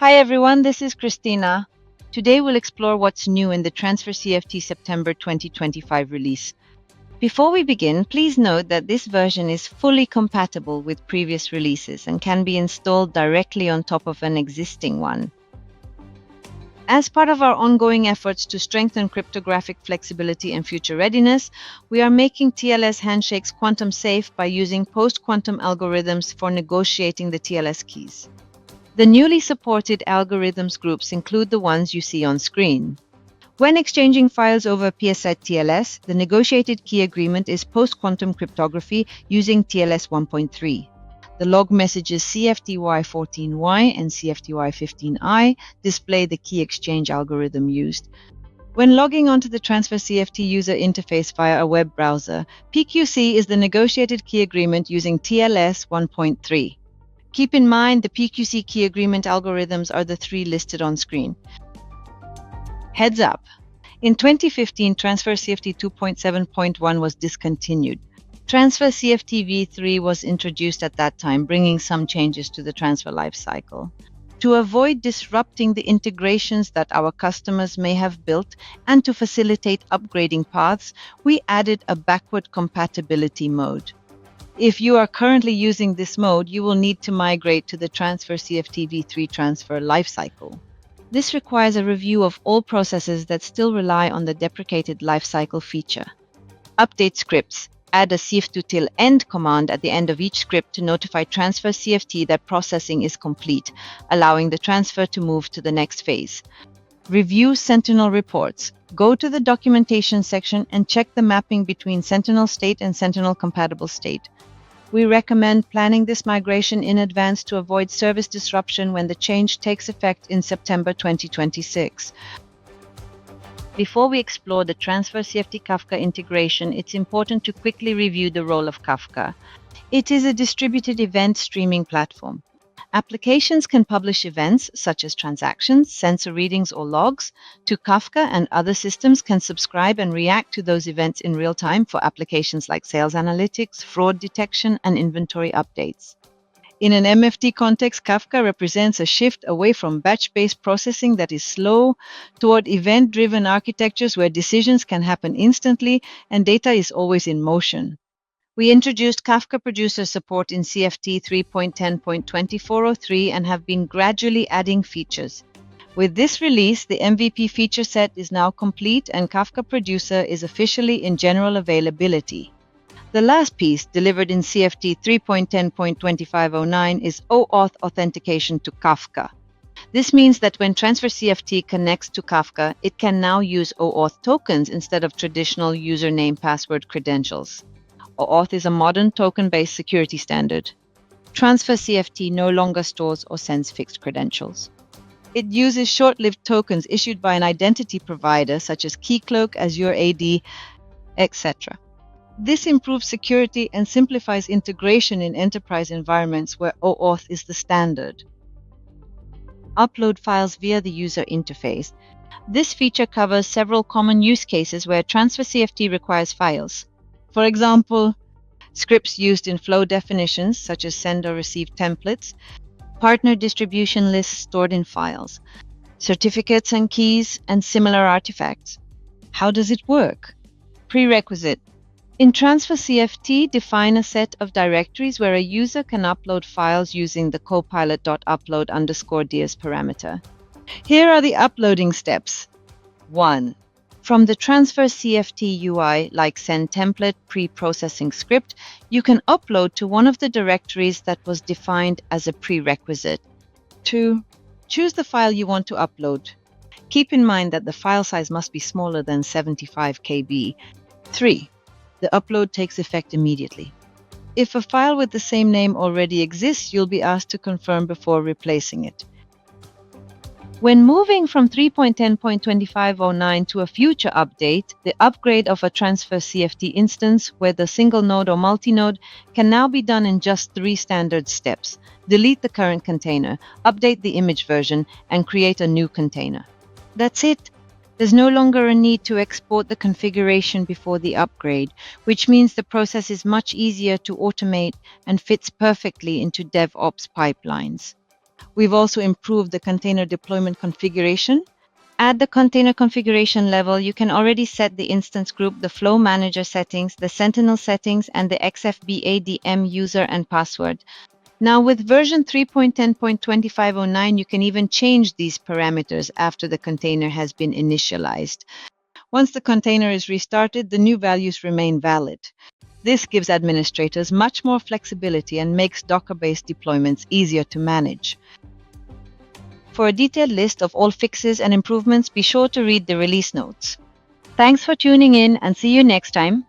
Hi everyone, this is Cristina. Today we'll explore what's new in the Transfer CFT September 2025 release. Before we begin, please note that this version is fully compatible with previous releases and can be installed directly on top of an existing one. As part of our ongoing efforts to strengthen cryptographic flexibility and future readiness, we are making TLS handshakes quantum safe by using post-quantum algorithms for negotiating the TLS keys. The newly supported algorithms groups include the ones you see on screen. When exchanging files over PSI TLS, the negotiated key agreement is post-quantum cryptography using TLS 1.3. The log messages CFTY14Y and CFTY15I display the key exchange algorithm used. When logging onto the Transfer CFT user interface via a web browser, PQC is the negotiated key agreement using TLS 1.3. Keep in mind the PQC key agreement algorithms are the three listed on screen. Heads up! In 2015, Transfer CFT 2.7.1 was discontinued. Transfer CFT v3 was introduced at that time, bringing some changes to the transfer lifecycle. To avoid disrupting the integrations that our customers may have built and to facilitate upgrading paths, we added a backward compatibility mode. If you are currently using this mode, you will need to migrate to the Transfer CFT v3 transfer lifecycle. This requires a review of all processes that still rely on the deprecated lifecycle feature. Update scripts. Add a cf2 end command at the end of each script to notify Transfer CFT that processing is complete, allowing the transfer to move to the next phase. Review Sentinel reports. Go to the documentation section and check the mapping between Sentinel state and Sentinel compatible state. We recommend planning this migration in advance to avoid service disruption when the change takes effect in September 2026. Before we explore the Transfer CFT Kafka integration, it's important to quickly review the role of Kafka. It is a distributed event streaming platform. Applications can publish events, such as transactions, sensor readings, or logs, to Kafka, and other systems can subscribe and react to those events in real time for applications like sales analytics, fraud detection, and inventory updates. In an MFT context, Kafka represents a shift away from batch-based processing that is slow toward event-driven architectures where decisions can happen instantly and data is always in motion. We introduced Kafka Producer support in CFT 3.10.2403 and have been gradually adding features. With this release, the MVP feature set is now complete and Kafka Producer is officially in general availability. The last piece, delivered in CFT 3.10.2509, is OAuth authentication to Kafka. This means that when Transfer CFT connects to Kafka, it can now use OAuth tokens instead of traditional username password credentials. OAuth is a modern token-based security standard. Transfer CFT no longer stores or sends fixed credentials. It uses short-lived tokens issued by an identity provider such as Keycloak, Azure AD, etc. This improves security and simplifies integration in enterprise environments where OAuth is the standard. Upload files via the user interface. This feature covers several common use cases where Transfer CFT requires files. For example, scripts used in flow definitions, such as send or receive templates, partner distribution lists stored in files, certificates and keys, and similar artifacts. How does it work? Prerequisite. In Transfer CFT, define a set of directories where a user can upload files using the copilot.upload_ds parameter. Here are the uploading steps. 1. From the Transfer CFT UI, like Send Template pre-processing script, you can upload to one of the directories that was defined as a prerequisite. 2. Choose the file you want to upload. Keep in mind that the file size must be smaller than 75 KB. 3. The upload takes effect immediately. If a file with the same name already exists, you'll be asked to confirm before replacing it. When moving from 3.10.2509 to a future update, the upgrade of a Transfer CFT instance, whether single node or multi-node, can now be done in just 3 standard steps. Delete the current container, update the image version, and create a new container. That's it. There's no longer a need to export the configuration before the upgrade, which means the process is much easier to automate and fits perfectly into DevOps pipelines. We've also improved the container deployment configuration. At the container configuration level, you can already set the instance group, the flow manager settings, the Sentinel settings, and the XFBADM user and password. Now, with version 3.10.2509, you can even change these parameters after the container has been initialized. Once the container is restarted, the new values remain valid. This gives administrators much more flexibility and makes Docker-based deployments easier to manage. For a detailed list of all fixes and improvements, be sure to read the release notes. Thanks for tuning in and see you next time.